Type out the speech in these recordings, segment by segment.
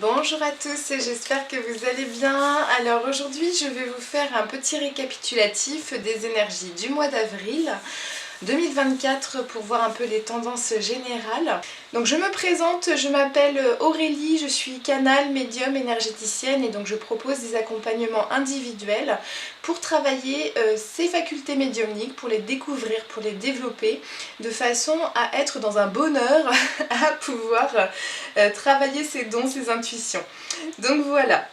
Bonjour à tous, j'espère que vous allez bien. Alors aujourd'hui je vais vous faire un petit récapitulatif des énergies du mois d'avril 2024 pour voir un peu les tendances générales. Donc je me présente, je m'appelle Aurélie, je suis canal, médium, énergéticienne et donc je propose des accompagnements individuels pour travailler ces facultés médiumniques, pour les découvrir, pour les développer de façon à être dans un bonheur à pouvoir travailler ses dons, ses intuitions. Donc voilà.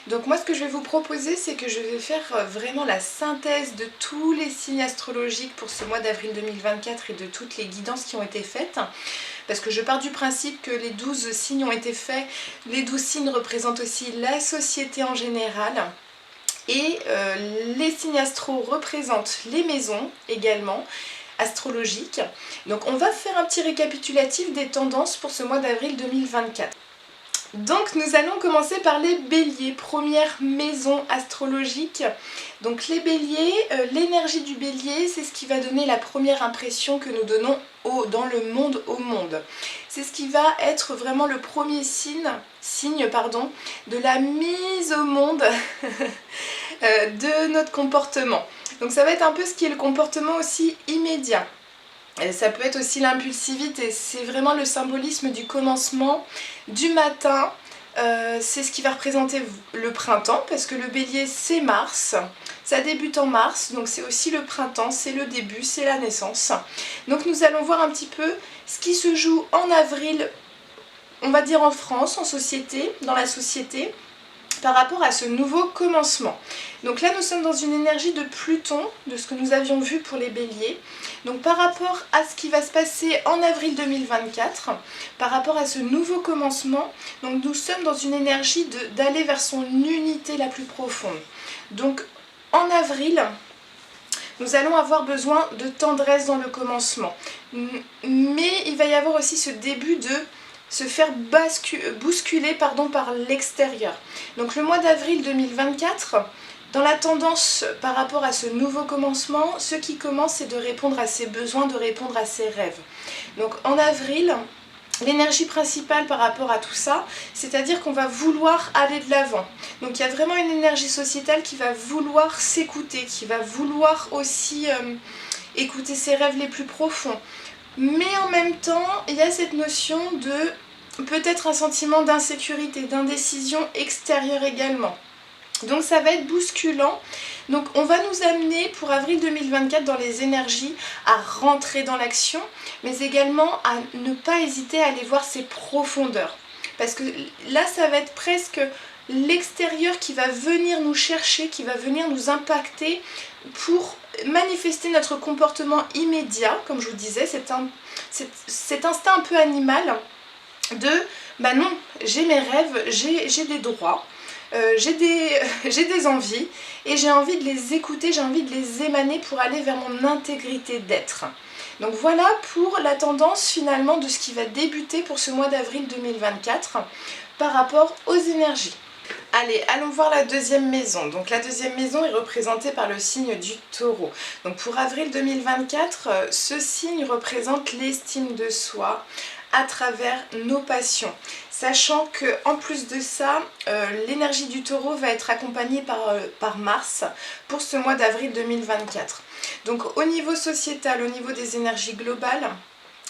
Donc moi ce que je vais vous proposer, c'est que je vais faire vraiment la synthèse de tous les signes astrologiques pour ce mois d'avril 2024 et de toutes les guidances qui ont été faites. Parce que je pars du principe que les 12 signes ont été faits, les 12 signes représentent aussi la société en général. Et les signes astro représentent les maisons également, astrologiques. Donc on va faire un petit récapitulatif des tendances pour ce mois d'avril 2024. Donc nous allons commencer par les béliers, première maison astrologique. Donc les béliers, l'énergie du bélier, c'est ce qui va donner la première impression que nous donnons dans le monde au monde. C'est ce qui va être vraiment le premier signe de la mise au monde de notre comportement. Donc ça va être un peu ce qui est le comportement aussi immédiat. Ça peut être aussi l'impulsivité, c'est vraiment le symbolisme du commencement, du matin, c'est ce qui va représenter le printemps, parce que le bélier c'est Mars, ça débute en mars, donc c'est aussi le printemps, c'est le début, c'est la naissance. Donc nous allons voir un petit peu ce qui se joue en avril, on va dire en France, en société, dans la société, par rapport à ce nouveau commencement. Donc là nous sommes dans une énergie de Pluton, de ce que nous avions vu pour les béliers. Donc par rapport à ce qui va se passer en avril 2024, par rapport à ce nouveau commencement, donc nous sommes dans une énergie d'aller vers son unité la plus profonde. Donc en avril, nous allons avoir besoin de tendresse dans le commencement. Mais il va y avoir aussi ce début de se faire bousculer par l'extérieur. Donc le mois d'avril 2024, dans la tendance par rapport à ce nouveau commencement, ce qui commence c'est de répondre à ses besoins, de répondre à ses rêves. Donc en avril, l'énergie principale par rapport à tout ça, c'est-à-dire qu'on va vouloir aller de l'avant. Donc il y a vraiment une énergie sociétale qui va vouloir s'écouter, qui va vouloir aussi écouter ses rêves les plus profonds. Mais en même temps, il y a cette notion de peut-être un sentiment d'insécurité, d'indécision extérieure également. Donc ça va être bousculant. Donc on va nous amener pour avril 2024 dans les énergies à rentrer dans l'action, mais également à ne pas hésiter à aller voir ses profondeurs. Parce que là ça va être presque l'extérieur qui va venir nous chercher, qui va venir nous impacter pour manifester notre comportement immédiat, comme je vous disais, cet instinct un peu animal de bah non, j'ai mes rêves, j'ai des droits, j'ai des envies et j'ai envie de les écouter, j'ai envie de les émaner pour aller vers mon intégrité d'être. Donc voilà pour la tendance finalement de ce qui va débuter pour ce mois d'avril 2024 par rapport aux énergies. Allez, allons voir la deuxième maison. Donc la deuxième maison est représentée par le signe du Taureau. Donc pour avril 2024, ce signe représente l'estime de soi à travers nos passions. Sachant que en plus de ça, l'énergie du Taureau va être accompagnée par Mars pour ce mois d'avril 2024. Donc au niveau sociétal, au niveau des énergies globales,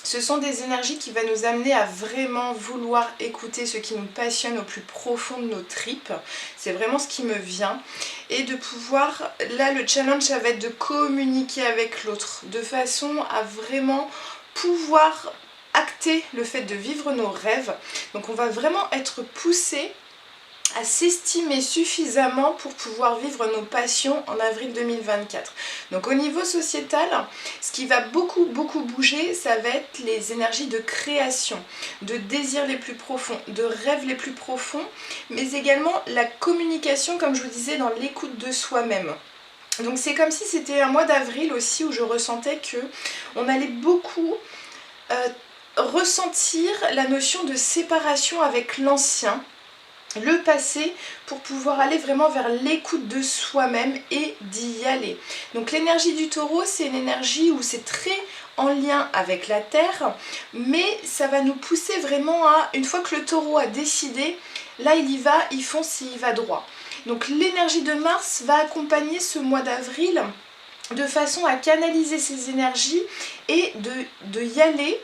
ce sont des énergies qui vont nous amener à vraiment vouloir écouter ce qui nous passionne au plus profond de nos tripes. C'est vraiment ce qui me vient. Et de pouvoir, là le challenge ça va être de communiquer avec l'autre, de façon à vraiment pouvoir acter le fait de vivre nos rêves. Donc on va vraiment être poussé à s'estimer suffisamment pour pouvoir vivre nos passions en avril 2024. Donc au niveau sociétal, ce qui va beaucoup bouger, ça va être les énergies de création, de désirs les plus profonds, de rêves les plus profonds, mais également la communication, comme je vous disais, dans l'écoute de soi-même. Donc c'est comme si c'était un mois d'avril aussi où je ressentais que on allait beaucoup ressentir la notion de séparation avec l'ancien, le passé, pour pouvoir aller vraiment vers l'écoute de soi-même et d'y aller. Donc l'énergie du Taureau, c'est une énergie où c'est très en lien avec la Terre, mais ça va nous pousser vraiment à, une fois que le Taureau a décidé, là il y va, il fonce et il va droit. Donc l'énergie de Mars va accompagner ce mois d'avril de façon à canaliser ses énergies et de y aller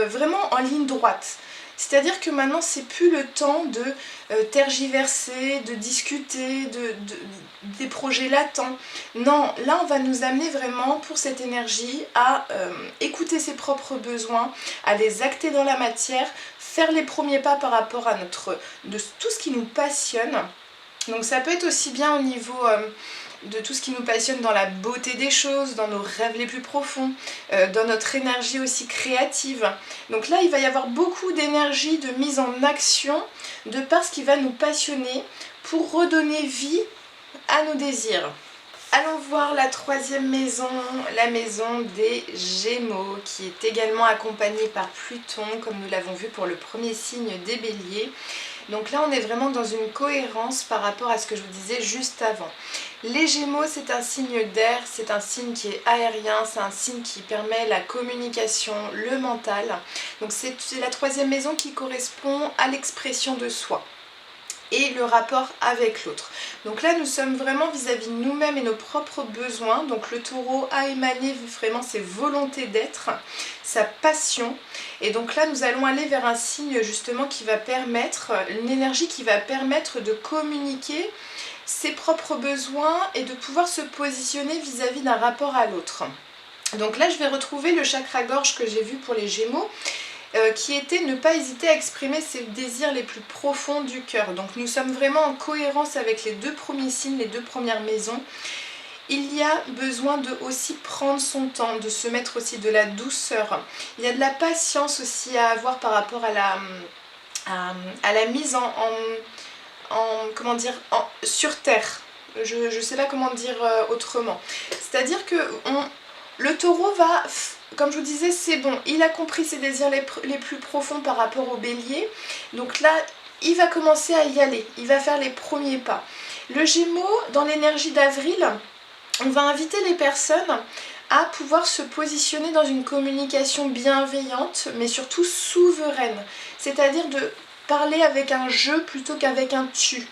vraiment en ligne droite. C'est-à-dire que maintenant, c'est plus le temps de tergiverser, de discuter, des projets latents. Non, là, on va nous amener vraiment pour cette énergie à écouter ses propres besoins, à les acter dans la matière, faire les premiers pas par rapport à de tout ce qui nous passionne. Donc ça peut être aussi bien au niveau de tout ce qui nous passionne dans la beauté des choses, dans nos rêves les plus profonds, dans notre énergie aussi créative. Donc là, il va y avoir beaucoup d'énergie de mise en action de par ce qui va nous passionner pour redonner vie à nos désirs. Allons voir la troisième maison, la maison des Gémeaux, qui est également accompagnée par Pluton, comme nous l'avons vu pour le premier signe des Béliers. Donc là, on est vraiment dans une cohérence par rapport à ce que je vous disais juste avant. Les Gémeaux, c'est un signe d'air, c'est un signe qui est aérien, c'est un signe qui permet la communication, le mental. Donc c'est la troisième maison qui correspond à l'expression de soi et le rapport avec l'autre. Donc là, nous sommes vraiment vis-à-vis de nous-mêmes et nos propres besoins. Donc le Taureau a émané vraiment ses volontés d'être, sa passion. Et donc là, nous allons aller vers un signe justement qui va permettre, une énergie qui va permettre de communiquer ses propres besoins et de pouvoir se positionner vis-à-vis d'un rapport à l'autre. Donc là, je vais retrouver le chakra-gorge que j'ai vu pour les Gémeaux, qui était ne pas hésiter à exprimer ses désirs les plus profonds du cœur. Donc nous sommes vraiment en cohérence avec les deux premiers signes, les deux premières maisons. Il y a besoin de aussi prendre son temps, de se mettre aussi de la douceur. Il y a de la patience aussi à avoir par rapport à la mise sur terre. Je ne sais pas comment dire autrement. C'est-à-dire que le Taureau va, comme je vous disais, c'est bon, il a compris ses désirs les plus profonds par rapport au Bélier. Donc là, il va commencer à y aller, il va faire les premiers pas. Le Gémeaux, dans l'énergie d'avril, on va inviter les personnes à pouvoir se positionner dans une communication bienveillante, mais surtout souveraine. C'est-à-dire de parler avec un je plutôt qu'avec un tu.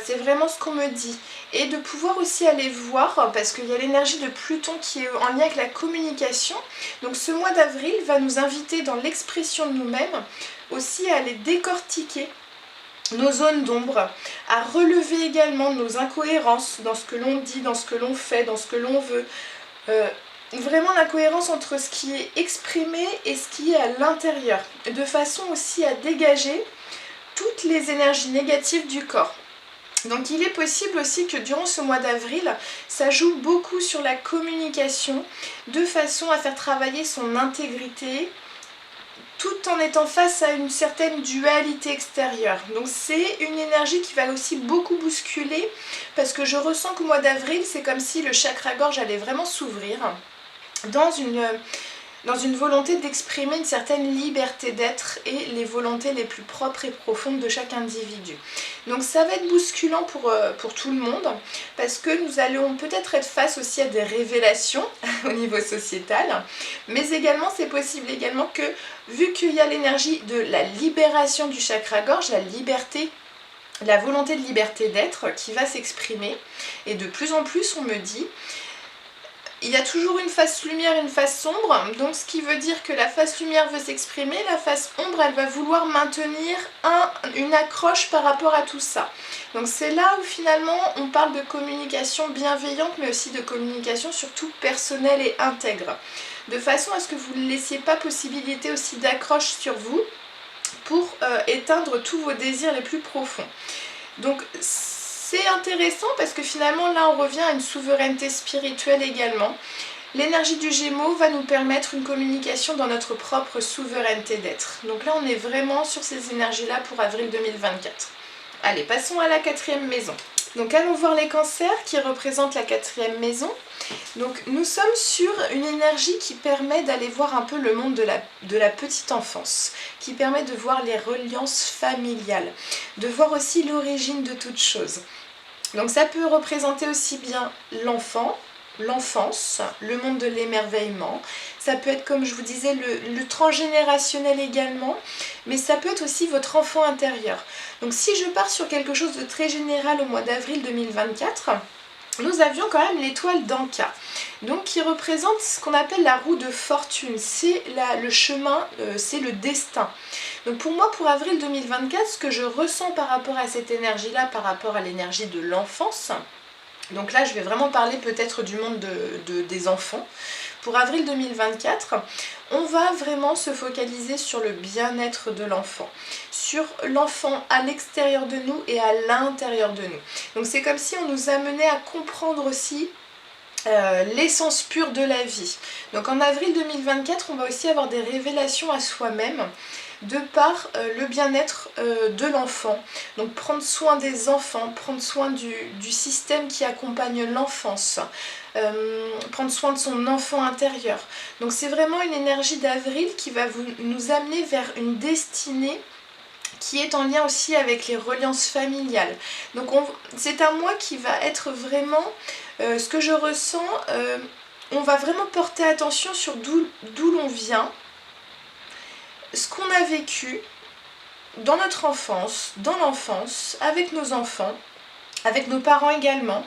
C'est vraiment ce qu'on me dit. Et de pouvoir aussi aller voir, parce qu'il y a l'énergie de Pluton qui est en lien avec la communication. Donc ce mois d'avril va nous inviter dans l'expression de nous-mêmes aussi à aller décortiquer nos zones d'ombre, à relever également nos incohérences dans ce que l'on dit, dans ce que l'on fait, dans ce que l'on veut. Vraiment l'incohérence entre ce qui est exprimé et ce qui est à l'intérieur, de façon aussi à dégager toutes les énergies négatives du corps. Donc il est possible aussi que durant ce mois d'avril, ça joue beaucoup sur la communication, de façon à faire travailler son intégrité, tout en étant face à une certaine dualité extérieure. Donc c'est une énergie qui va aussi beaucoup bousculer, parce que je ressens qu'au mois d'avril, c'est comme si le chakra-gorge allait vraiment s'ouvrir dans une volonté d'exprimer une certaine liberté d'être et les volontés les plus propres et profondes de chaque individu. Donc ça va être bousculant pour tout le monde, parce que nous allons peut-être être face aussi à des révélations au niveau sociétal, mais également c'est possible également que, vu qu'il y a l'énergie de la libération du chakra-gorge, la liberté, la volonté de liberté d'être qui va s'exprimer, et de plus en plus on me dit, il y a toujours une face lumière et une face sombre, donc ce qui veut dire que la face lumière veut s'exprimer, la face ombre elle va vouloir maintenir une accroche par rapport à tout ça. Donc c'est là où finalement on parle de communication bienveillante, mais aussi de communication surtout personnelle et intègre, de façon à ce que vous ne laissiez pas possibilité aussi d'accroche sur vous pour éteindre tous vos désirs les plus profonds. Donc c'est intéressant parce que finalement là on revient à une souveraineté spirituelle également. L'énergie du Gémeaux va nous permettre une communication dans notre propre souveraineté d'être. Donc là on est vraiment sur ces énergies-là pour avril 2024. Allez, passons à la quatrième maison. Donc allons voir les cancers qui représentent la quatrième maison. Donc nous sommes sur une énergie qui permet d'aller voir un peu le monde de la petite enfance, qui permet de voir les reliances familiales, de voir aussi l'origine de toute chose. Donc ça peut représenter aussi bien l'enfant, l'enfance, le monde de l'émerveillement. Ça peut être, comme je vous disais, le transgénérationnel également, mais ça peut être aussi votre enfant intérieur. Donc si je pars sur quelque chose de très général au mois d'avril 2024, nous avions quand même l'étoile d'Anka, donc qui représente ce qu'on appelle la roue de fortune, c'est le chemin, c'est le destin. Donc pour moi, pour avril 2024, ce que je ressens par rapport à cette énergie-là, par rapport à l'énergie de l'enfance, donc là je vais vraiment parler peut-être du monde des enfants. Pour avril 2024, on va vraiment se focaliser sur le bien-être de l'enfant, sur l'enfant à l'extérieur de nous et à l'intérieur de nous. Donc c'est comme si on nous amenait à comprendre aussi l'essence pure de la vie. Donc en avril 2024, on va aussi avoir des révélations à soi-même de par le bien-être de l'enfant. Donc prendre soin des enfants, prendre soin du système qui accompagne l'enfance, prendre soin de son enfant intérieur. Donc c'est vraiment une énergie d'avril qui va nous amener vers une destinée qui est en lien aussi avec les reliances familiales. Donc c'est un mois qui va être vraiment, ce que je ressens, on va vraiment porter attention sur d'où l'on vient, ce qu'on a vécu dans notre enfance, dans l'enfance, avec nos enfants, avec nos parents également,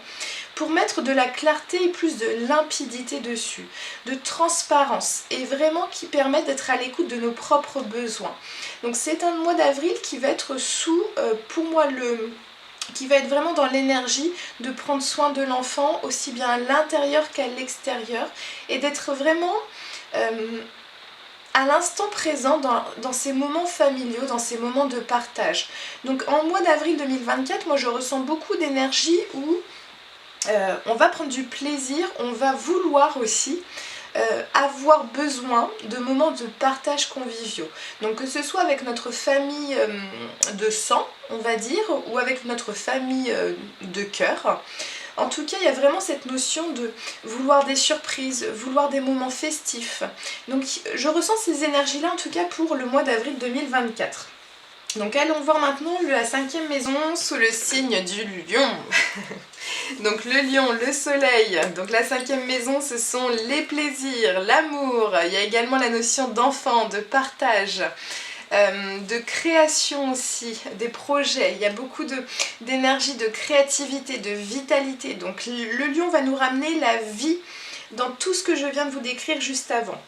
pour mettre de la clarté et plus de limpidité dessus, de transparence, et vraiment qui permet d'être à l'écoute de nos propres besoins. Donc c'est un mois d'avril qui va être pour moi, qui va être vraiment dans l'énergie de prendre soin de l'enfant, aussi bien à l'intérieur qu'à l'extérieur, et d'être vraiment à l'instant présent dans ces moments familiaux, dans ces moments de partage. Donc en mois d'avril 2024, moi je ressens beaucoup d'énergie où on va prendre du plaisir, on va vouloir aussi avoir besoin de moments de partage conviviaux. Donc que ce soit avec notre famille de sang, on va dire, ou avec notre famille de cœur. En tout cas, il y a vraiment cette notion de vouloir des surprises, vouloir des moments festifs. Donc je ressens ces énergies-là en tout cas pour le mois d'avril 2024. Donc allons voir maintenant la 5e maison sous le signe du lion. Donc le lion, le soleil, donc la 5e maison ce sont les plaisirs, l'amour, il y a également la notion d'enfant, de partage, de création aussi, des projets, il y a beaucoup d'énergie, de créativité, de vitalité. Donc le lion va nous ramener la vie dans tout ce que je viens de vous décrire juste avant.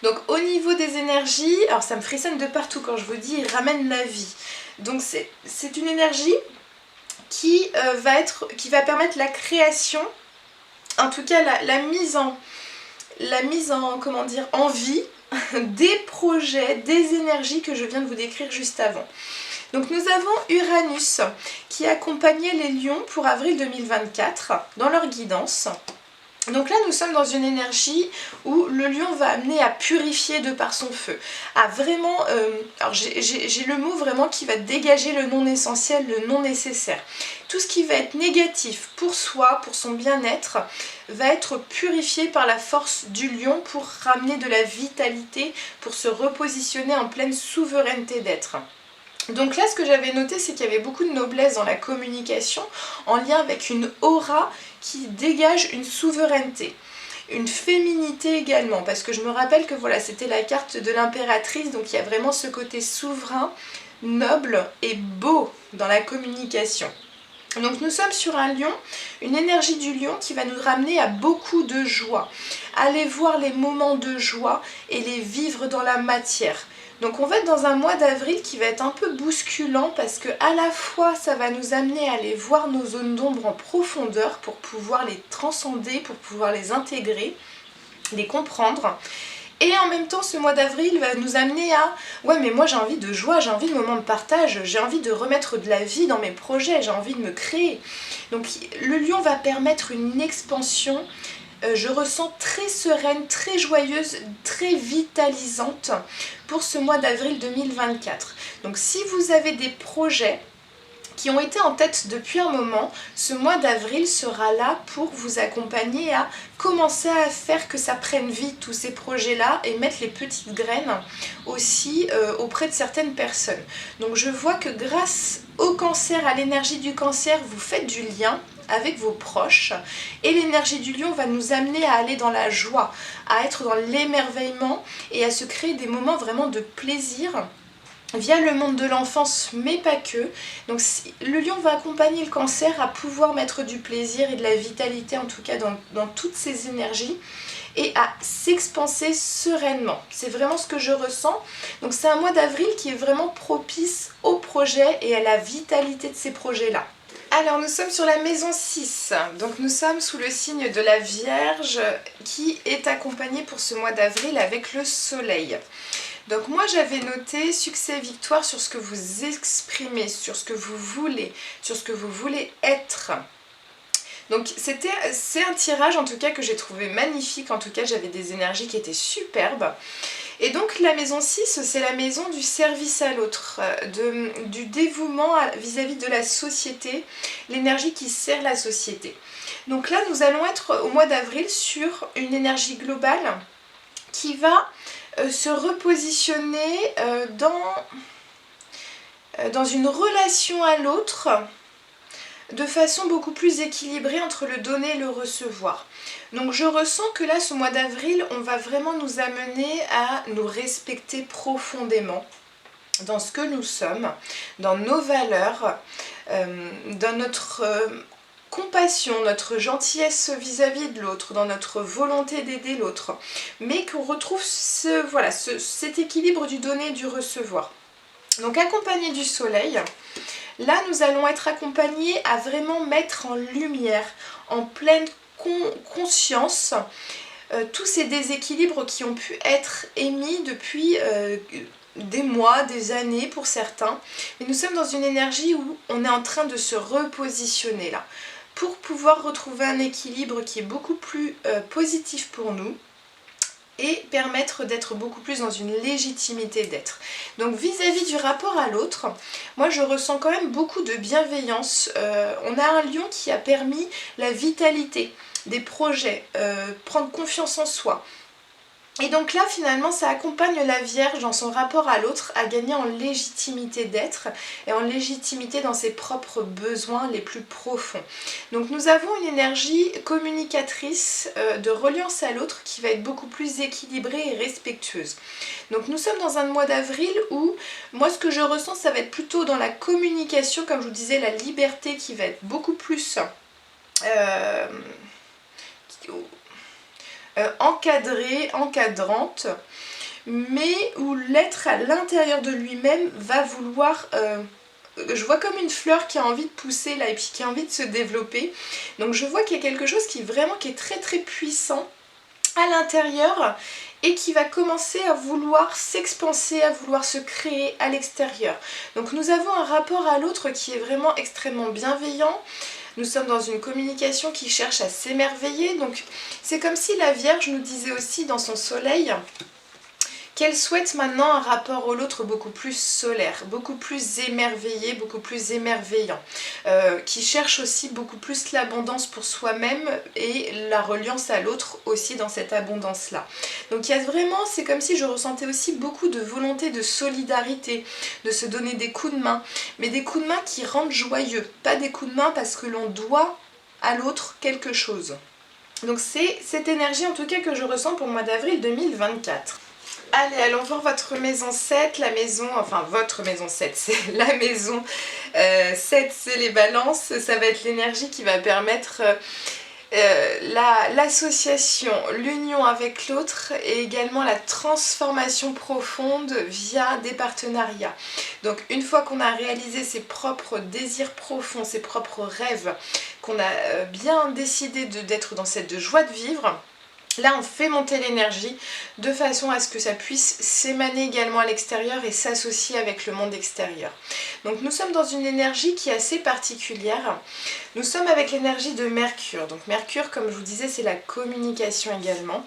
Donc au niveau des énergies, alors ça me frissonne de partout quand je vous dis, il ramène la vie. Donc c'est une énergie qui va permettre la création, en tout cas la mise en comment dire, en vie des projets, des énergies que je viens de vous décrire juste avant. Donc nous avons Uranus qui accompagnait les lions pour avril 2024 dans leur guidance. Donc là nous sommes dans une énergie où le lion va amener à purifier de par son feu, à vraiment, alors j'ai le mot vraiment qui va dégager le non essentiel, le non nécessaire. Tout ce qui va être négatif pour soi, pour son bien-être, va être purifié par la force du lion pour ramener de la vitalité, pour se repositionner en pleine souveraineté d'être. Donc là, ce que j'avais noté, c'est qu'il y avait beaucoup de noblesse dans la communication, en lien avec une aura qui dégage une souveraineté, une féminité également, parce que je me rappelle que voilà, c'était la carte de l'impératrice, donc il y a vraiment ce côté souverain, noble et beau dans la communication. Donc nous sommes sur un lion, une énergie du lion qui va nous ramener à beaucoup de joie, aller voir les moments de joie et les vivre dans la matière. Donc on va être dans un mois d'avril qui va être un peu bousculant parce que à la fois ça va nous amener à aller voir nos zones d'ombre en profondeur pour pouvoir les transcender, pour pouvoir les intégrer, les comprendre. Et en même temps, ce mois d'avril va nous amener à « ouais mais moi j'ai envie de joie, j'ai envie de moments de partage, j'ai envie de remettre de la vie dans mes projets, j'ai envie de me créer ». Donc le lion va permettre une expansion, je ressens très sereine, très joyeuse, très vitalisante pour ce mois d'avril 2024. Donc si vous avez des projets qui ont été en tête depuis un moment, ce mois d'avril sera là pour vous accompagner à commencer à faire que ça prenne vie tous ces projets-là et mettre les petites graines aussi auprès de certaines personnes. Donc je vois que grâce au cancer, à l'énergie du cancer, vous faites du lien avec vos proches. Et l'énergie du lion va nous amener à aller dans la joie, à être dans l'émerveillement et à se créer des moments vraiment de plaisir via le monde de l'enfance, mais pas que. Donc le lion va accompagner le cancer à pouvoir mettre du plaisir et de la vitalité, en tout cas dans toutes ses énergies, et à s'expanser sereinement. C'est vraiment ce que je ressens. Donc c'est un mois d'avril qui est vraiment propice aux projets et à la vitalité de ces projets-là. Alors nous sommes sur la maison 6, donc nous sommes sous le signe de la Vierge qui est accompagnée pour ce mois d'avril avec le soleil. Donc moi j'avais noté succès et victoire sur ce que vous exprimez, sur ce que vous voulez, sur ce que vous voulez être. Donc c'est un tirage en tout cas que j'ai trouvé magnifique, en tout cas j'avais des énergies qui étaient superbes. Et donc la maison 6, c'est la maison du service à l'autre, du dévouement vis-à-vis de la société, l'énergie qui sert la société. Donc là nous allons être au mois d'avril sur une énergie globale qui va se repositionner dans une relation à l'autre de façon beaucoup plus équilibrée entre le donner et le recevoir. Donc je ressens que là, ce mois d'avril, on va vraiment nous amener à nous respecter profondément dans ce que nous sommes, dans nos valeurs, dans notre compassion, notre gentillesse vis-à-vis de l'autre, dans notre volonté d'aider l'autre, mais qu'on retrouve cet équilibre du donner et du recevoir. Donc accompagné du soleil, là nous allons être accompagnés à vraiment mettre en lumière, en pleine conscience, tous ces déséquilibres qui ont pu être émis depuis des mois, des années pour certains. Mais nous sommes dans une énergie où on est en train de se repositionner là, pour pouvoir retrouver un équilibre qui est beaucoup plus positif pour nous et permettre d'être beaucoup plus dans une légitimité d'être. Donc vis-à-vis du rapport à l'autre, moi je ressens quand même beaucoup de bienveillance. On a un lion qui a permis la vitalité des projets, prendre confiance en soi. Et donc là finalement ça accompagne la Vierge dans son rapport à l'autre à gagner en légitimité d'être et en légitimité dans ses propres besoins les plus profonds. Donc nous avons une énergie communicatrice de reliance à l'autre qui va être beaucoup plus équilibrée et respectueuse. Donc nous sommes dans un mois d'avril où moi ce que je ressens ça va être plutôt dans la communication, comme je vous disais, la liberté qui va être beaucoup plus encadrée, encadrante, mais où l'être à l'intérieur de lui-même va vouloir... je vois comme une fleur qui a envie de pousser là et puis qui a envie de se développer. Donc je vois qu'il y a quelque chose qui est très très puissant à l'intérieur et qui va commencer à vouloir s'expanser, à vouloir se créer à l'extérieur. Donc nous avons un rapport à l'autre qui est vraiment extrêmement bienveillant. Nous sommes dans une communication qui cherche à s'émerveiller. Donc c'est comme si la Vierge nous disait aussi dans son soleil qu'elle souhaite maintenant un rapport à l'autre beaucoup plus solaire, beaucoup plus émerveillé, beaucoup plus émerveillant, qui cherche aussi beaucoup plus l'abondance pour soi-même et la reliance à l'autre aussi dans cette abondance-là. Donc il y a vraiment, c'est comme si je ressentais aussi beaucoup de volonté de solidarité, de se donner des coups de main, mais des coups de main qui rendent joyeux, pas des coups de main parce que l'on doit à l'autre quelque chose. Donc c'est cette énergie en tout cas que je ressens pour le mois d'avril 2024. Allez, allons voir votre maison 7, votre maison 7, c'est la maison 7, c'est les balances, ça va être l'énergie qui va permettre l'association, l'union avec l'autre et également la transformation profonde via des partenariats. Donc une fois qu'on a réalisé ses propres désirs profonds, ses propres rêves, qu'on a bien décidé d'être dans cette joie de vivre, là on fait monter l'énergie de façon à ce que ça puisse s'émaner également à l'extérieur et s'associer avec le monde extérieur. Donc nous sommes dans une énergie qui est assez particulière. Nous sommes avec l'énergie de Mercure. Donc Mercure, comme je vous disais, c'est la communication également.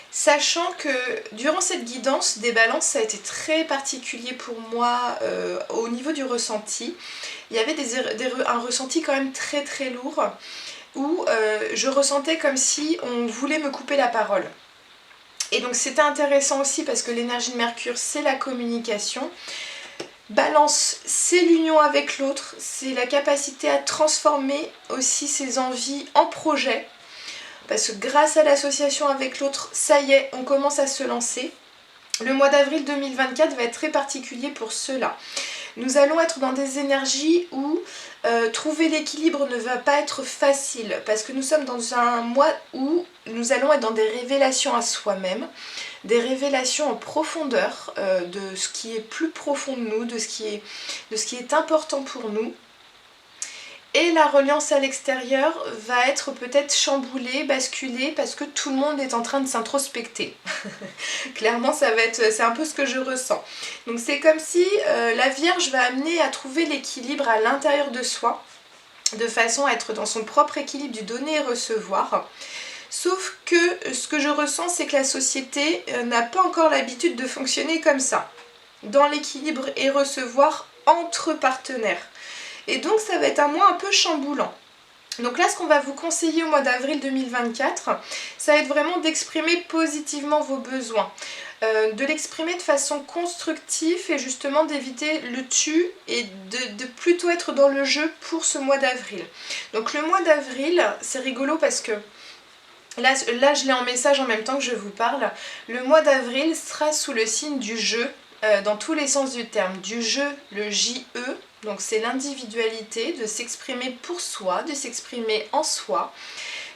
Sachant que durant cette guidance des balances, ça a été très particulier pour moi au niveau du ressenti. Il y avait un ressenti quand même très très lourd, où je ressentais comme si on voulait me couper la parole. Et donc c'était intéressant aussi parce que l'énergie de Mercure, c'est la communication. Balance, c'est l'union avec l'autre, c'est la capacité à transformer aussi ses envies en projet. Parce que grâce à l'association avec l'autre, ça y est, on commence à se lancer. Le mois d'avril 2024 va être très particulier pour cela. Nous allons être dans des énergies où trouver l'équilibre ne va pas être facile parce que nous sommes dans un mois où nous allons être dans des révélations à soi-même, des révélations en profondeur de ce qui est plus profond de nous, de ce qui est important pour nous. Et la reliance à l'extérieur va être peut-être chamboulée, basculée, parce que tout le monde est en train de s'introspecter. Clairement, c'est un peu ce que je ressens. Donc c'est comme si la Vierge va amener à trouver l'équilibre à l'intérieur de soi, de façon à être dans son propre équilibre du donner et recevoir. Sauf que ce que je ressens, c'est que la société n'a pas encore l'habitude de fonctionner comme ça, dans l'équilibre et recevoir entre partenaires. Et donc ça va être un mois un peu chamboulant. Donc là, ce qu'on va vous conseiller au mois d'avril 2024, ça va être vraiment d'exprimer positivement vos besoins, de l'exprimer de façon constructive et justement d'éviter le tu et de plutôt être dans le jeu pour ce mois d'avril. Donc le mois d'avril, c'est rigolo parce que là je l'ai en message en même temps que je vous parle, le mois d'avril sera sous le signe du jeu, dans tous les sens du terme, du jeu, le J-E. Donc c'est l'individualité, de s'exprimer pour soi, de s'exprimer en soi,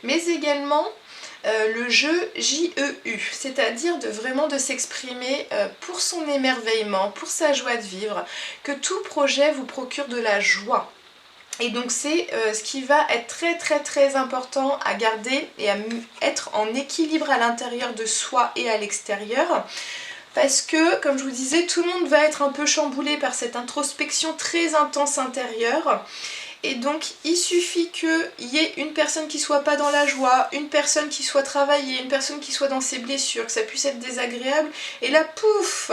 mais également le jeu J-E-U, c'est-à-dire vraiment de s'exprimer pour son émerveillement, pour sa joie de vivre, que tout projet vous procure de la joie. Et donc c'est ce qui va être très très très important à garder et à être en équilibre à l'intérieur de soi et à l'extérieur. Parce que, comme je vous disais, tout le monde va être un peu chamboulé par cette introspection très intense intérieure. Et donc, il suffit qu'il y ait une personne qui soit pas dans la joie, une personne qui soit travaillée, une personne qui soit dans ses blessures, que ça puisse être désagréable. Et là, pouf!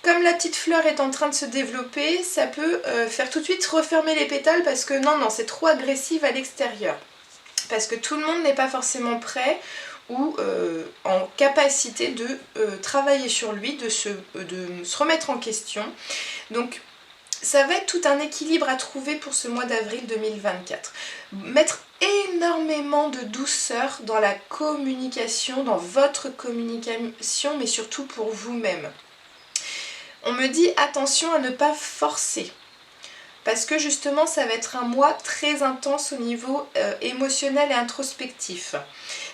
Comme la petite fleur est en train de se développer, ça peut faire tout de suite refermer les pétales parce que non, c'est trop agressif à l'extérieur. Parce que tout le monde n'est pas forcément prêt ou en capacité de travailler sur lui, de se remettre en question. Donc ça va être tout un équilibre à trouver pour ce mois d'avril 2024. Mettre énormément de douceur dans la communication, dans votre communication, mais surtout pour vous-même. On me dit attention à ne pas forcer. Parce que justement, ça va être un mois très intense au niveau émotionnel et introspectif.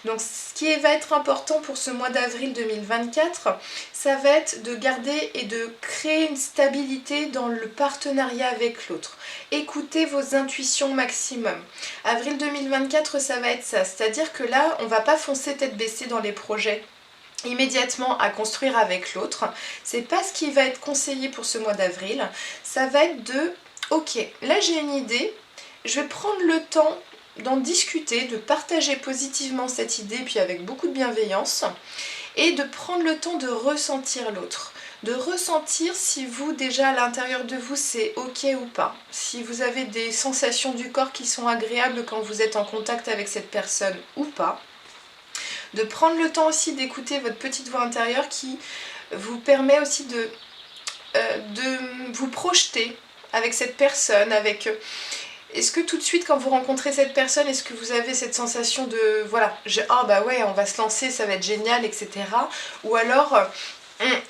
Donc ce qui va être important pour ce mois d'avril 2024, ça va être de garder et de créer une stabilité dans le partenariat avec l'autre. Écoutez vos intuitions maximum. Avril 2024, ça va être ça. C'est-à-dire que là, on ne va pas foncer tête baissée dans les projets immédiatement à construire avec l'autre. C'est pas ce qui va être conseillé pour ce mois d'avril. Ça va être de ok, là j'ai une idée, je vais prendre le temps d'en discuter, de partager positivement cette idée, puis avec beaucoup de bienveillance, et de prendre le temps de ressentir l'autre. De ressentir si vous, déjà à l'intérieur de vous, c'est ok ou pas. Si vous avez des sensations du corps qui sont agréables quand vous êtes en contact avec cette personne ou pas. De prendre le temps aussi d'écouter votre petite voix intérieure qui vous permet aussi de vous projeter avec cette personne, est-ce que tout de suite quand vous rencontrez cette personne, est-ce que vous avez cette sensation de voilà, ah bah ouais, on va se lancer, ça va être génial, etc. Ou alors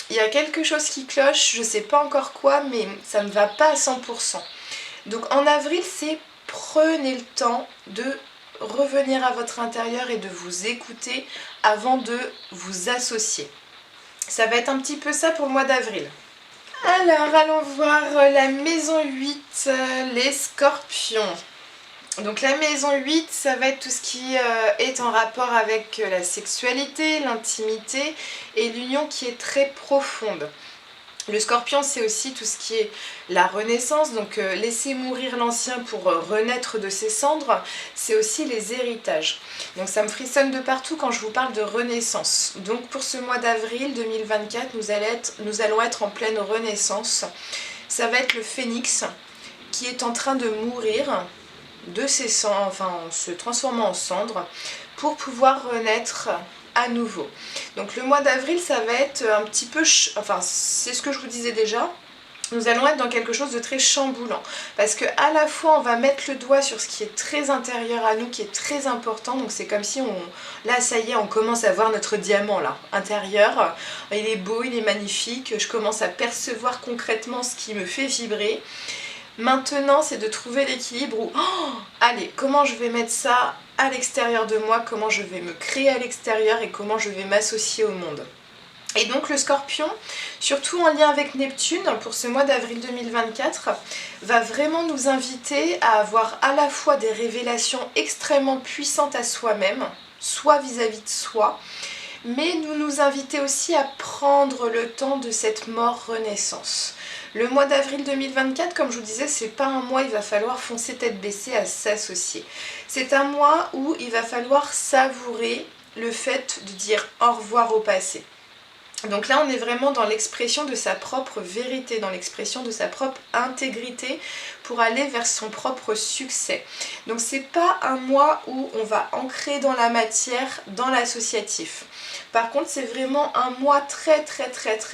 il y a quelque chose qui cloche, je sais pas encore quoi, mais ça ne va pas à 100%. Donc en avril, c'est prenez le temps de revenir à votre intérieur et de vous écouter avant de vous associer. Ça va être un petit peu ça pour le mois d'avril. Alors, allons voir la maison 8, les scorpions. Donc la maison 8, ça va être tout ce qui est en rapport avec la sexualité, l'intimité et l'union qui est très profonde. Le scorpion, c'est aussi tout ce qui est la renaissance, donc laisser mourir l'ancien pour renaître de ses cendres, c'est aussi les héritages. Donc ça me frissonne de partout quand je vous parle de renaissance. Donc pour ce mois d'avril 2024, nous allons être en pleine renaissance. Ça va être le phénix qui est en train de mourir de ses cendres, enfin se transformant en cendre pour pouvoir renaître à nouveau. Donc le mois d'avril, ça va être un petit peu, enfin c'est ce que je vous disais déjà, nous allons être dans quelque chose de très chamboulant. Parce que à la fois on va mettre le doigt sur ce qui est très intérieur à nous, qui est très important. Donc c'est comme si là ça y est, on commence à voir notre diamant là, intérieur. Il est beau, il est magnifique, je commence à percevoir concrètement ce qui me fait vibrer. Maintenant c'est de trouver l'équilibre où, allez, comment je vais mettre ça à l'extérieur de moi, comment je vais me créer à l'extérieur et comment je vais m'associer au monde. Et donc le Scorpion, surtout en lien avec Neptune, pour ce mois d'avril 2024, va vraiment nous inviter à avoir à la fois des révélations extrêmement puissantes à soi-même, soit vis-à-vis de soi, mais nous inviter aussi à prendre le temps de cette mort-renaissance. Le mois d'avril 2024, comme je vous disais, c'est pas un mois où il va falloir foncer tête baissée à s'associer. C'est un mois où il va falloir savourer le fait de dire au revoir au passé. Donc là, on est vraiment dans l'expression de sa propre vérité, dans l'expression de sa propre intégrité pour aller vers son propre succès. Donc c'est pas un mois où on va ancrer dans la matière, dans l'associatif. Par contre, c'est vraiment un mois très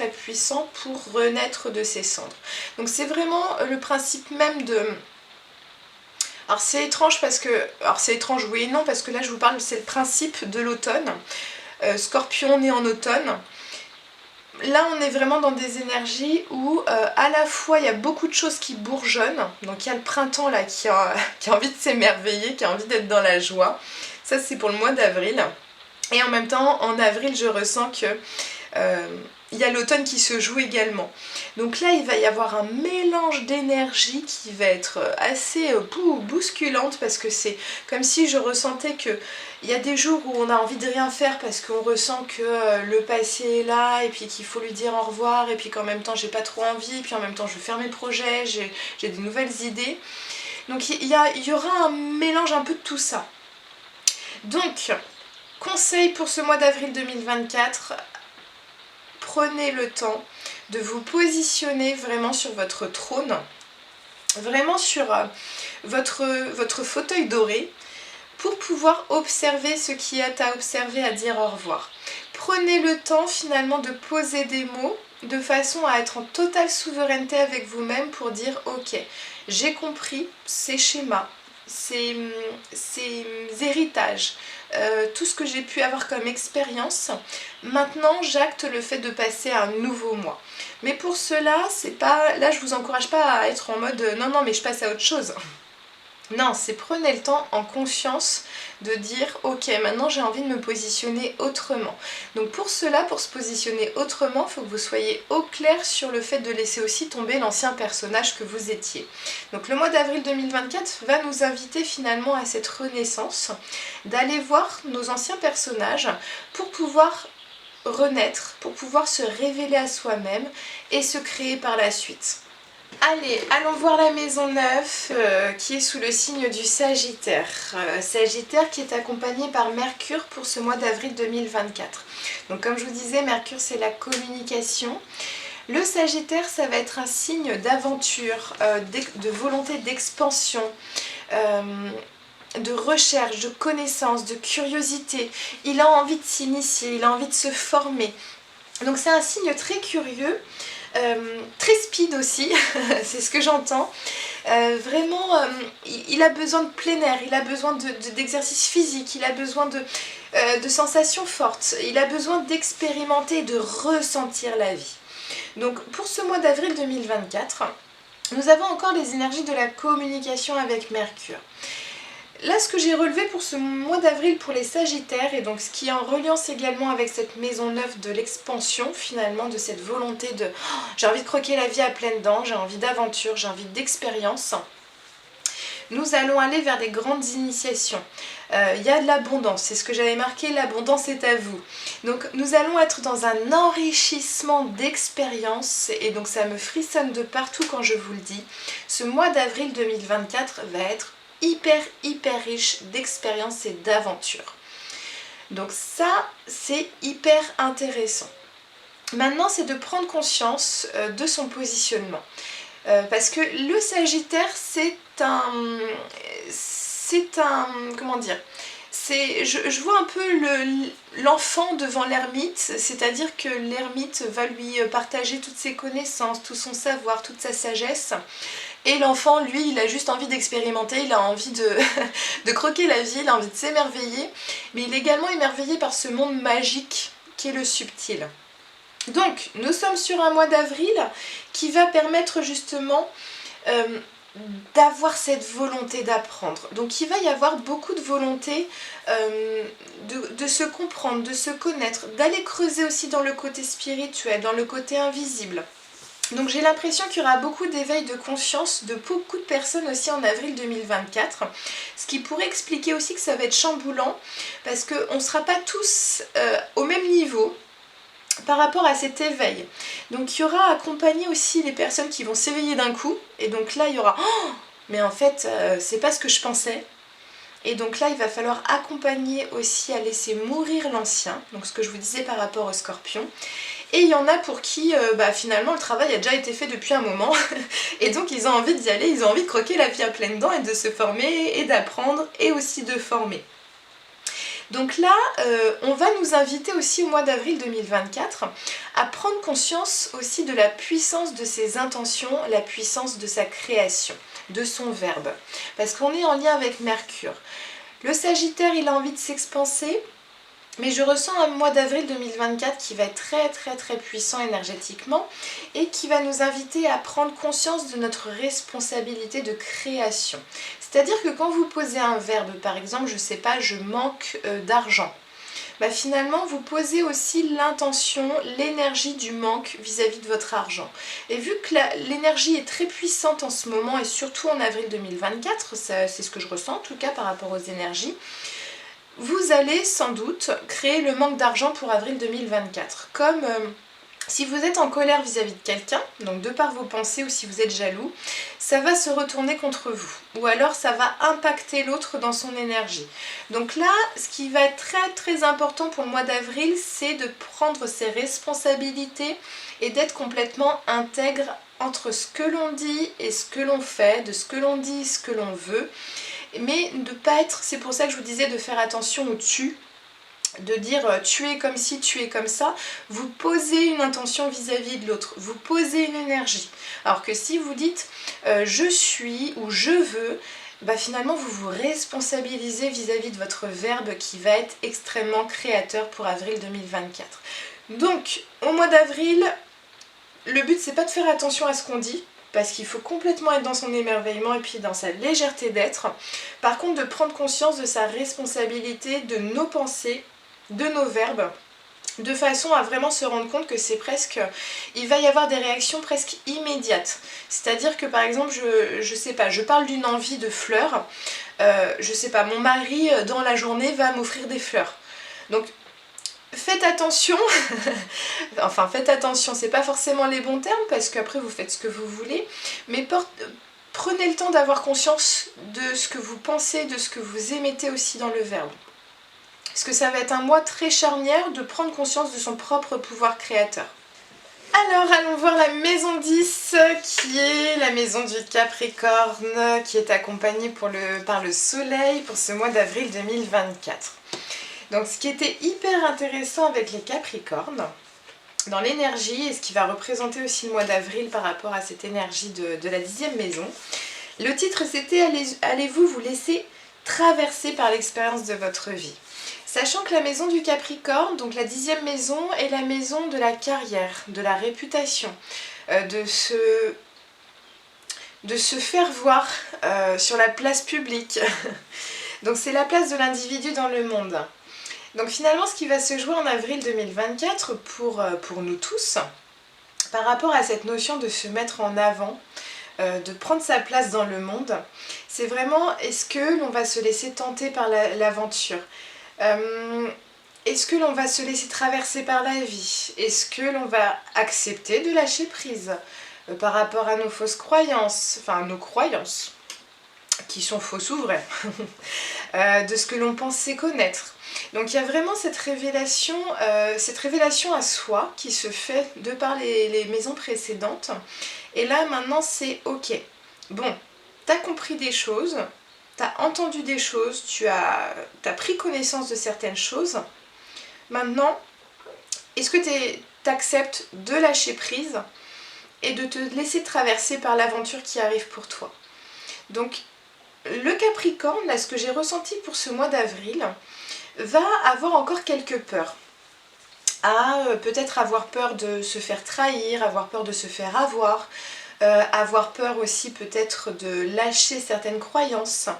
puissant pour renaître de ses cendres. Donc c'est vraiment le principe même de... Alors c'est étrange parce que... Alors c'est étrange oui et non parce que là je vous parle, c'est le principe de l'automne. Scorpion né en automne. Là on est vraiment dans des énergies où à la fois il y a beaucoup de choses qui bourgeonnent, donc il y a le printemps là qui a envie de s'émerveiller, qui a envie d'être dans la joie, ça c'est pour le mois d'avril, et en même temps en avril je ressens que il y a l'automne qui se joue également. Donc là il va y avoir un mélange d'énergie qui va être assez bousculante parce que c'est comme si je ressentais que il y a des jours où on a envie de rien faire parce qu'on ressent que le passé est là et puis qu'il faut lui dire au revoir et puis qu'en même temps j'ai pas trop envie, puis en même temps je veux faire mes projets, j'ai des nouvelles idées. Donc il y aura un mélange un peu de tout ça. Donc, conseil pour ce mois d'avril 2024, prenez le temps de vous positionner vraiment sur votre trône, vraiment sur votre fauteuil doré, pour pouvoir observer ce qui est à observer, à dire au revoir. Prenez le temps finalement de poser des mots de façon à être en totale souveraineté avec vous-même pour dire ok, j'ai compris ces schémas, ces héritages, tout ce que j'ai pu avoir comme expérience. Maintenant j'acte le fait de passer à un nouveau mois. Mais pour cela, c'est pas, là je vous encourage pas à être en mode non mais je passe à autre chose. Non, c'est prenez le temps en conscience de dire ok, maintenant j'ai envie de me positionner autrement. Donc pour cela, pour se positionner autrement, il faut que vous soyez au clair sur le fait de laisser aussi tomber l'ancien personnage que vous étiez. Donc le mois d'avril 2024 va nous inviter finalement à cette renaissance, d'aller voir nos anciens personnages pour pouvoir renaître, pour pouvoir se révéler à soi-même et se créer par la suite. Allez, allons voir la maison 9 qui est sous le signe du Sagittaire. Sagittaire qui est accompagné par Mercure pour ce mois d'avril 2024. Donc comme je vous disais, Mercure c'est la communication. Le Sagittaire ça va être un signe d'aventure, de volonté d'expansion, de recherche, de connaissance, de curiosité. Il a envie de s'initier, il a envie de se former. Donc c'est un signe très curieux. Très speed aussi, c'est ce que j'entends. Vraiment, il a besoin de plein air, il a besoin d'exercice physique, il a besoin de sensations fortes, il a besoin d'expérimenter, de ressentir la vie. Donc pour ce mois d'avril 2024, nous avons encore les énergies de la communication avec Mercure. Là, ce que j'ai relevé pour ce mois d'avril pour les Sagittaires, et donc ce qui est en reliance également avec cette maison neuve de l'expansion, finalement, de cette volonté de j'ai envie de croquer la vie à pleines dents, j'ai envie d'aventure, j'ai envie d'expérience. Nous allons aller vers des grandes initiations. Il y a de l'abondance, c'est ce que j'avais marqué, l'abondance est à vous. Donc nous allons être dans un enrichissement d'expérience, et donc ça me frissonne de partout quand je vous le dis. Ce mois d'avril 2024 va être hyper riche d'expériences et d'aventures. Donc ça, c'est hyper intéressant. Maintenant, c'est de prendre conscience de son positionnement. Parce que le Sagittaire, comment dire, Je vois un peu l'enfant devant l'ermite, c'est-à-dire que l'ermite va lui partager toutes ses connaissances, tout son savoir, toute sa sagesse. Et l'enfant, lui, il a juste envie d'expérimenter, il a envie de croquer la vie, il a envie de s'émerveiller. Mais il est également émerveillé par ce monde magique qu'est le subtil. Donc, nous sommes sur un mois d'avril qui va permettre justement d'avoir cette volonté d'apprendre. Donc il va y avoir beaucoup de volonté de se comprendre, de se connaître, d'aller creuser aussi dans le côté spirituel, dans le côté invisible. Donc j'ai l'impression qu'il y aura beaucoup d'éveil de conscience de beaucoup de personnes aussi en avril 2024, ce qui pourrait expliquer aussi que ça va être chamboulant, parce qu'on ne sera pas tous au même niveau par rapport à cet éveil. Donc il y aura accompagné aussi les personnes qui vont s'éveiller d'un coup, et donc là il y aura oh, mais en fait c'est pas ce que je pensais. Et donc là il va falloir accompagner aussi à laisser mourir l'ancien, donc ce que je vous disais par rapport au scorpion. Et il y en a pour qui finalement le travail a déjà été fait depuis un moment et donc ils ont envie d'y aller, ils ont envie de croquer la vie à pleines dents et de se former et d'apprendre et aussi de former. Donc là, on va nous inviter aussi au mois d'avril 2024 à prendre conscience aussi de la puissance de ses intentions, la puissance de sa création, de son verbe. Parce qu'on est en lien avec Mercure. Le Sagittaire, il a envie de s'expanser, mais je ressens un mois d'avril 2024 qui va être très puissant énergétiquement et qui va nous inviter à prendre conscience de notre responsabilité de création. C'est-à-dire que quand vous posez un verbe, par exemple, je sais pas, je manque d'argent, finalement vous posez aussi l'intention, l'énergie du manque vis-à-vis de votre argent. Et vu que l'énergie est très puissante en ce moment et surtout en avril 2024, c'est ce que je ressens en tout cas par rapport aux énergies, vous allez sans doute créer le manque d'argent pour avril 2024. Comme si vous êtes en colère vis-à-vis de quelqu'un, donc de par vos pensées ou si vous êtes jaloux, ça va se retourner contre vous. Ou alors ça va impacter l'autre dans son énergie. Donc là, ce qui va être très important pour le mois d'avril, c'est de prendre ses responsabilités et d'être complètement intègre entre ce que l'on dit et ce que l'on fait, de ce que l'on dit et ce que l'on veut. Mais de pas être, c'est pour ça que je vous disais de faire attention au tu, de dire tu es comme ci, tu es comme ça, vous posez une intention vis-à-vis de l'autre, vous posez une énergie. Alors que si vous dites je suis ou je veux, finalement vous vous responsabilisez vis-à-vis de votre verbe qui va être extrêmement créateur pour avril 2024. Donc au mois d'avril, le but c'est pas de faire attention à ce qu'on dit, parce qu'il faut complètement être dans son émerveillement et puis dans sa légèreté d'être. Par contre, de prendre conscience de sa responsabilité, de nos pensées, de nos verbes, de façon à vraiment se rendre compte que c'est presque... il va y avoir des réactions presque immédiates. C'est-à-dire que par exemple, je sais pas, je parle d'une envie de fleurs, je sais pas, mon mari dans la journée va m'offrir des fleurs. Donc faites attention, enfin faites attention, c'est pas forcément les bons termes parce qu'après vous faites ce que vous voulez, mais prenez le temps d'avoir conscience de ce que vous pensez, de ce que vous émettez aussi dans le verbe. Parce que ça va être un mois très charnière de prendre conscience de son propre pouvoir créateur. Alors allons voir la maison 10 qui est la maison du Capricorne qui est accompagnée par le soleil pour ce mois d'avril 2024. Donc ce qui était hyper intéressant avec les Capricornes, dans l'énergie, et ce qui va représenter aussi le mois d'avril par rapport à cette énergie de la 10e maison, le titre c'était « Allez-vous vous laisser traverser par l'expérience de votre vie ?» Sachant que la maison du Capricorne, donc la 10e maison, est la maison de la carrière, de la réputation, de se faire voir sur la place publique. Donc c'est la place de l'individu dans le monde. Donc finalement, ce qui va se jouer en avril 2024 pour nous tous, par rapport à cette notion de se mettre en avant, de prendre sa place dans le monde, c'est vraiment est-ce que l'on va se laisser tenter par l'aventure ? Est-ce que l'on va se laisser traverser par la vie ? Est-ce que l'on va accepter de lâcher prise par rapport à nos fausses croyances, enfin nos croyances, qui sont fausses ou vraies, de ce que l'on pensait connaître ? Donc il y a vraiment cette révélation à soi qui se fait de par les maisons précédentes. Et là maintenant c'est ok, bon, t'as compris des choses, tu as entendu des choses, tu as pris connaissance de certaines choses. Maintenant, est-ce que tu acceptes de lâcher prise et de te laisser traverser par l'aventure qui arrive pour toi? Donc, le Capricorne, là, ce que j'ai ressenti pour ce mois d'avril, va avoir encore quelques peurs. Peut-être avoir peur de se faire trahir, avoir peur de se faire avoir peur aussi peut-être de lâcher certaines croyances,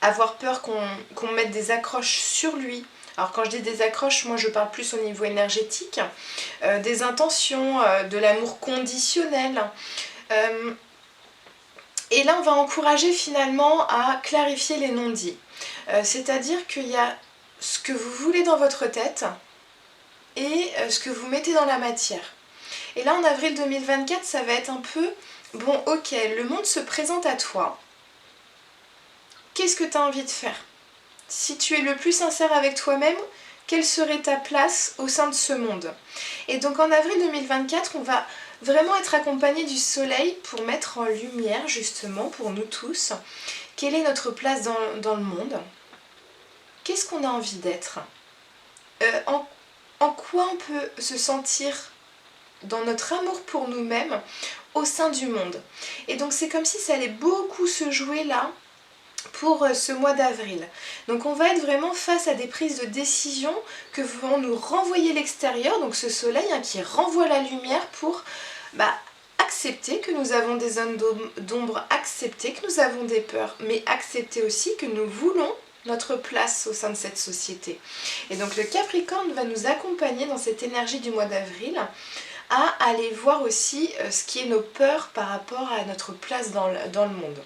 avoir peur qu'on mette des accroches sur lui. Alors quand je dis des accroches, moi je parle plus au niveau énergétique, des intentions, de l'amour conditionnel. Et là on va encourager finalement à clarifier les non-dits. C'est-à-dire qu'il y a ce que vous voulez dans votre tête et ce que vous mettez dans la matière. Et là en avril 2024 ça va être un peu, bon ok, le monde se présente à toi, qu'est-ce que tu as envie de faire? Si tu es le plus sincère avec toi-même, quelle serait ta place au sein de ce monde? Et donc en avril 2024 on va vraiment être accompagné du soleil pour mettre en lumière justement pour nous tous, quelle est notre place dans le monde? Qu'est-ce qu'on a envie d'être? En quoi on peut se sentir dans notre amour pour nous-mêmes au sein du monde. Et donc c'est comme si ça allait beaucoup se jouer là pour ce mois d'avril. Donc on va être vraiment face à des prises de décision que vont nous renvoyer l'extérieur, donc ce soleil qui renvoie la lumière pour accepter que nous avons des zones d'ombre, accepter que nous avons des peurs, mais accepter aussi que nous voulons notre place au sein de cette société. Et donc le Capricorne va nous accompagner dans cette énergie du mois d'avril à aller voir aussi ce qui est nos peurs par rapport à notre place dans le monde,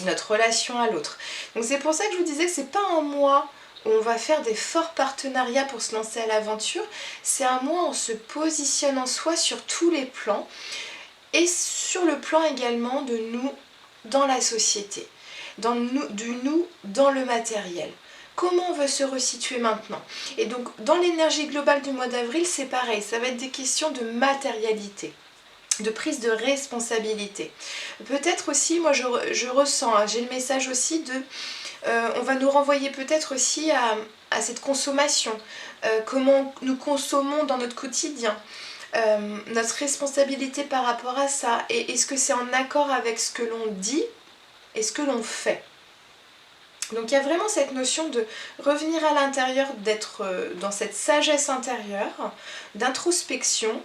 notre relation à l'autre. Donc c'est pour ça que je vous disais que c'est pas un mois où on va faire des forts partenariats pour se lancer à l'aventure, c'est un mois où on se positionne en soi sur tous les plans et sur le plan également de nous dans la société, du nous dans le matériel. Comment on veut se resituer maintenant? Et donc dans l'énergie globale du mois d'avril, c'est pareil, ça va être des questions de matérialité, de prise de responsabilité. Peut-être aussi, moi je ressens, j'ai le message aussi de, on va nous renvoyer peut-être aussi à cette consommation, comment nous consommons dans notre quotidien, notre responsabilité par rapport à ça, et est-ce que c'est en accord avec ce que l'on dit et ce que l'on fait. Donc il y a vraiment cette notion de revenir à l'intérieur, d'être dans cette sagesse intérieure, d'introspection,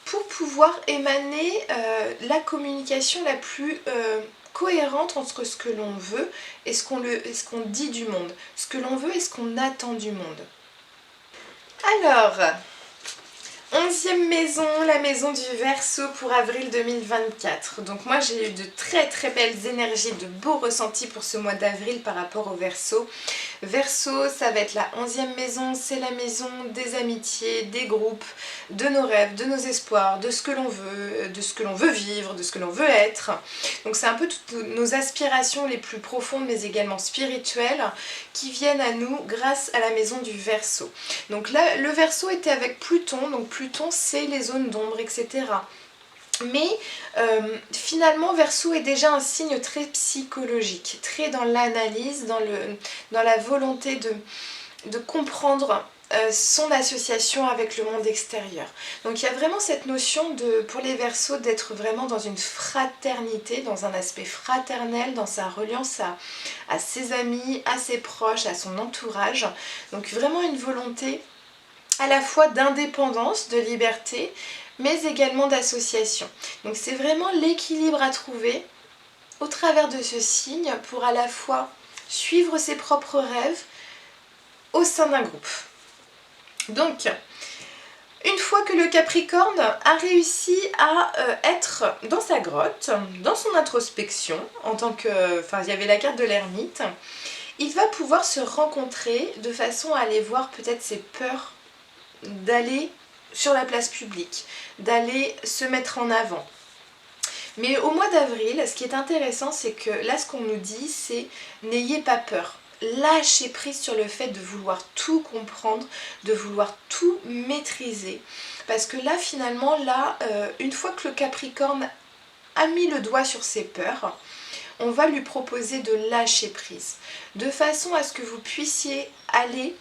pour pouvoir émaner la communication la plus cohérente entre ce que l'on veut et ce qu'on dit du monde, ce que l'on veut et ce qu'on attend du monde. Alors, 11e maison, la maison du Verseau pour avril 2024. Donc moi j'ai eu de très très belles énergies, de beaux ressentis pour ce mois d'avril par rapport au Verseau. Verseau, ça va être la 11e maison, c'est la maison des amitiés, des groupes, de nos rêves, de nos espoirs, de ce que l'on veut, de ce que l'on veut vivre, de ce que l'on veut être. Donc c'est un peu toutes nos aspirations les plus profondes mais également spirituelles qui viennent à nous grâce à la maison du Verseau. Donc là le Verseau était avec Pluton, donc Pluton c'est les zones d'ombre, etc. Mais finalement Verseau est déjà un signe très psychologique, très dans l'analyse, dans la volonté de comprendre son association avec le monde extérieur. Donc il y a vraiment cette notion pour les Verseaux d'être vraiment dans une fraternité, dans un aspect fraternel, dans sa reliance à ses amis, à ses proches, à son entourage. Donc vraiment une volonté à la fois d'indépendance, de liberté, mais également d'association. Donc c'est vraiment l'équilibre à trouver au travers de ce signe pour à la fois suivre ses propres rêves au sein d'un groupe. Donc, une fois que le Capricorne a réussi à être dans sa grotte, dans son introspection, il y avait la carte de l'ermite, il va pouvoir se rencontrer de façon à aller voir peut-être ses peurs d'aller sur la place publique, d'aller se mettre en avant. Mais au mois d'avril, ce qui est intéressant, c'est que là, ce qu'on nous dit, c'est n'ayez pas peur. Lâchez prise sur le fait de vouloir tout comprendre, de vouloir tout maîtriser. Parce que là, finalement, une fois que le Capricorne a mis le doigt sur ses peurs, on va lui proposer de lâcher prise, de façon à ce que vous puissiez aller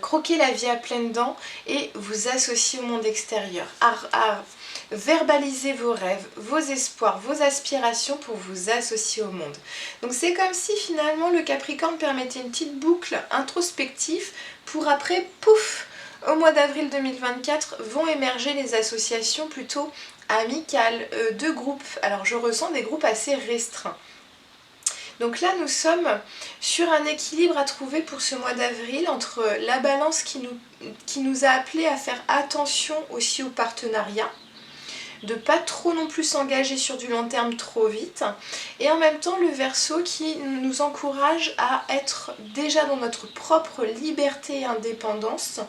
croquer la vie à pleines dents et vous associer au monde extérieur, à verbaliser vos rêves, vos espoirs, vos aspirations pour vous associer au monde. Donc c'est comme si finalement le Capricorne permettait une petite boucle introspective pour après, pouf, au mois d'avril 2024 vont émerger les associations plutôt amicales, de groupes. Alors je ressens des groupes assez restreints. Donc là, nous sommes sur un équilibre à trouver pour ce mois d'avril entre la balance qui nous a appelé à faire attention aussi au partenariat, de pas trop non plus s'engager sur du long terme trop vite, et en même temps le Verseau qui nous encourage à être déjà dans notre propre liberté et indépendance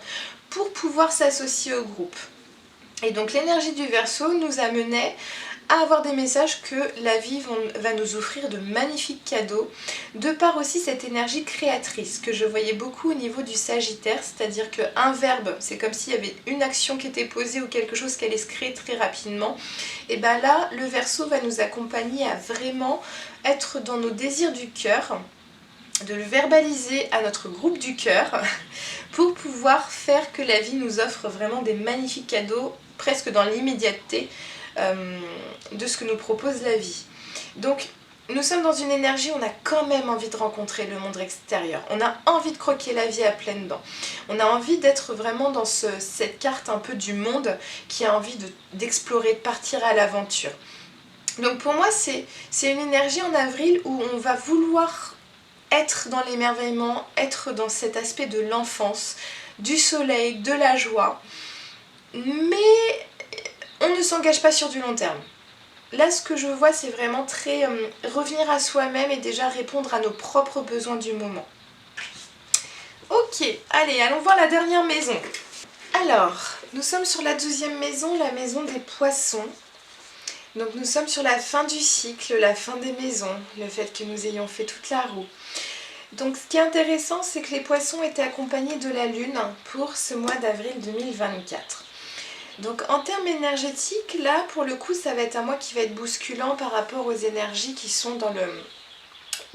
pour pouvoir s'associer au groupe. Et donc l'énergie du Verseau nous amenait à avoir des messages que la vie va nous offrir de magnifiques cadeaux, de par aussi cette énergie créatrice que je voyais beaucoup au niveau du Sagittaire, c'est-à-dire qu'un verbe, c'est comme s'il y avait une action qui était posée ou quelque chose qui allait se créer très rapidement, et bien là, le Verseau va nous accompagner à vraiment être dans nos désirs du cœur, de le verbaliser à notre groupe du cœur, pour pouvoir faire que la vie nous offre vraiment des magnifiques cadeaux, presque dans l'immédiateté, de ce que nous propose la vie. Donc nous sommes dans une énergie où on a quand même envie de rencontrer le monde extérieur, on a envie de croquer la vie à pleines dents, on a envie d'être vraiment dans cette carte un peu du monde qui a envie d'explorer, de partir à l'aventure. Donc pour moi c'est une énergie en avril où on va vouloir être dans l'émerveillement, être dans cet aspect de l'enfance, du soleil, de la joie, mais on ne s'engage pas sur du long terme. Là, ce que je vois, c'est vraiment très revenir à soi-même et déjà répondre à nos propres besoins du moment. Ok, allez, allons voir la dernière maison. Alors, nous sommes sur la 12e maison, la maison des poissons. Donc nous sommes sur la fin du cycle, la fin des maisons, le fait que nous ayons fait toute la roue. Donc ce qui est intéressant, c'est que les poissons étaient accompagnés de la lune pour ce mois d'avril 2024. Donc en termes énergétiques, là pour le coup ça va être un mois qui va être bousculant par rapport aux énergies qui sont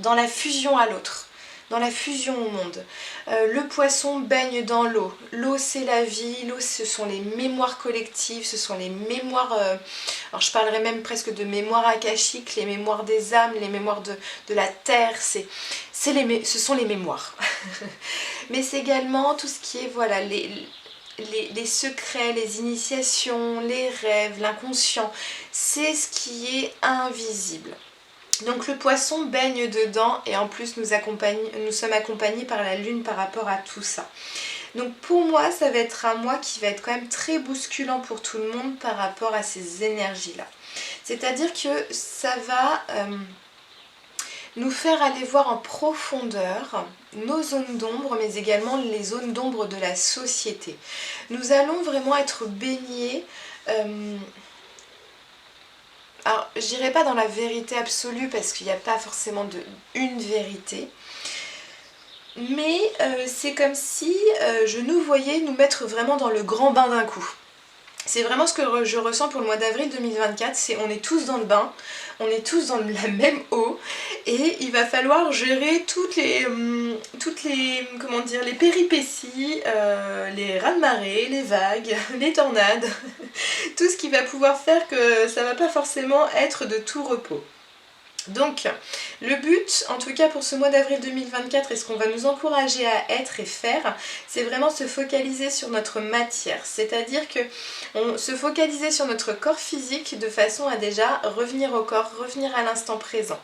dans la fusion à l'autre, dans la fusion au monde. Le poisson baigne dans l'eau. L'eau c'est la vie, l'eau ce sont les mémoires collectives, ce sont les mémoires, alors je parlerais même presque de mémoires akashiques, les mémoires des âmes, les mémoires de la terre, ce sont les mémoires. Mais c'est également tout ce qui est voilà, les secrets, les initiations, les rêves, l'inconscient, c'est ce qui est invisible. Donc le poisson baigne dedans et en plus nous sommes accompagnés par la lune par rapport à tout ça. Donc pour moi ça va être un mois qui va être quand même très bousculant pour tout le monde par rapport à ces énergies-là. C'est-à-dire que ça va nous faire aller voir en profondeur nos zones d'ombre, mais également les zones d'ombre de la société. Nous allons vraiment être baignés, alors je dirais pas dans la vérité absolue, parce qu'il n'y a pas forcément une vérité, mais c'est comme si je nous voyais nous mettre vraiment dans le grand bain d'un coup. C'est vraiment ce que je ressens pour le mois d'avril 2024, c'est on est tous dans le bain, on est tous dans la même eau et il va falloir gérer toutes les comment dire, les péripéties, les raz-de-marée, les vagues, les tornades, tout ce qui va pouvoir faire que ça va pas forcément être de tout repos. Donc le but, en tout cas pour ce mois d'avril 2024, et ce qu'on va nous encourager à être et faire, c'est vraiment se focaliser sur notre matière, c'est-à-dire que se focaliser sur notre corps physique de façon à déjà revenir au corps, revenir à l'instant présent.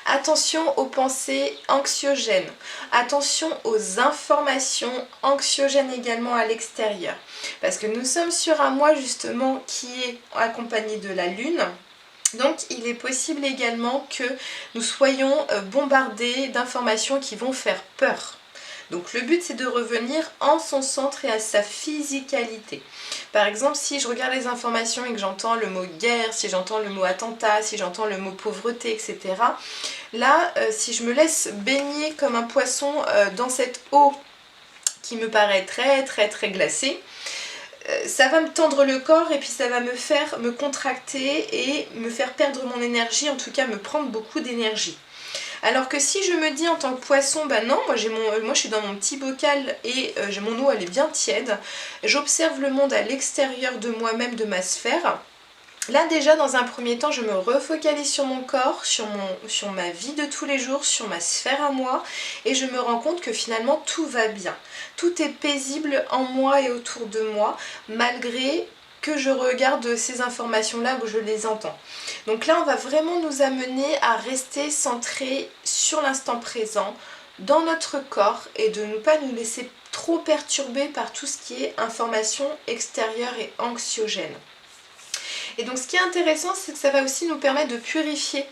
Attention aux pensées anxiogènes, attention aux informations anxiogènes également à l'extérieur, parce que nous sommes sur un mois justement qui est accompagné de la lune. Donc il est possible également que nous soyons bombardés d'informations qui vont faire peur. Donc le but c'est de revenir en son centre et à sa physicalité. Par exemple, si je regarde les informations et que j'entends le mot guerre, si j'entends le mot attentat, si j'entends le mot pauvreté, etc. Là, si je me laisse baigner comme un poisson dans cette eau qui me paraît très très très glacée, ça va me tendre le corps et puis ça va me faire me contracter et me faire perdre mon énergie, en tout cas me prendre beaucoup d'énergie. Alors que si je me dis en tant que poisson, bah non, moi je suis dans mon petit bocal et mon eau elle est bien tiède, j'observe le monde à l'extérieur de moi-même, de ma sphère. Là déjà dans un premier temps je me refocalise sur mon corps, sur ma vie de tous les jours, sur ma sphère à moi et je me rends compte que finalement tout va bien. Tout est paisible en moi et autour de moi malgré que je regarde ces informations-là où je les entends. Donc là on va vraiment nous amener à rester centrés sur l'instant présent, dans notre corps et de ne pas nous laisser trop perturber par tout ce qui est information extérieure et anxiogène. Et donc ce qui est intéressant, c'est que ça va aussi nous permettre de purifier,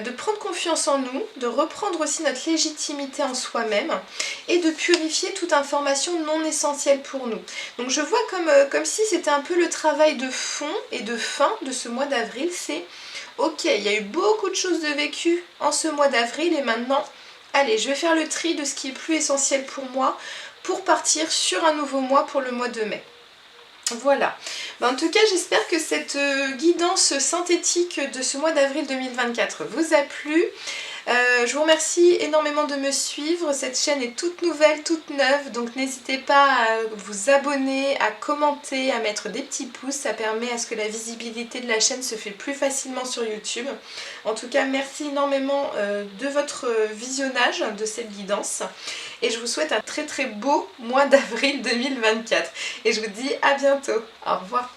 de prendre confiance en nous, de reprendre aussi notre légitimité en soi-même et de purifier toute information non essentielle pour nous. Donc je vois comme si c'était un peu le travail de fond et de fin de ce mois d'avril, c'est ok, il y a eu beaucoup de choses de vécues en ce mois d'avril et maintenant, allez, je vais faire le tri de ce qui est plus essentiel pour moi pour partir sur un nouveau mois pour le mois de mai. Voilà, en tout cas j'espère que cette guidance synthétique de ce mois d'avril 2024 vous a plu. Je vous remercie énormément de me suivre, cette chaîne est toute nouvelle, toute neuve, donc n'hésitez pas à vous abonner, à commenter, à mettre des petits pouces, ça permet à ce que la visibilité de la chaîne se fait plus facilement sur YouTube. En tout cas merci énormément de votre visionnage de cette guidance et je vous souhaite un très très beau mois d'avril 2024 et je vous dis à bientôt, au revoir.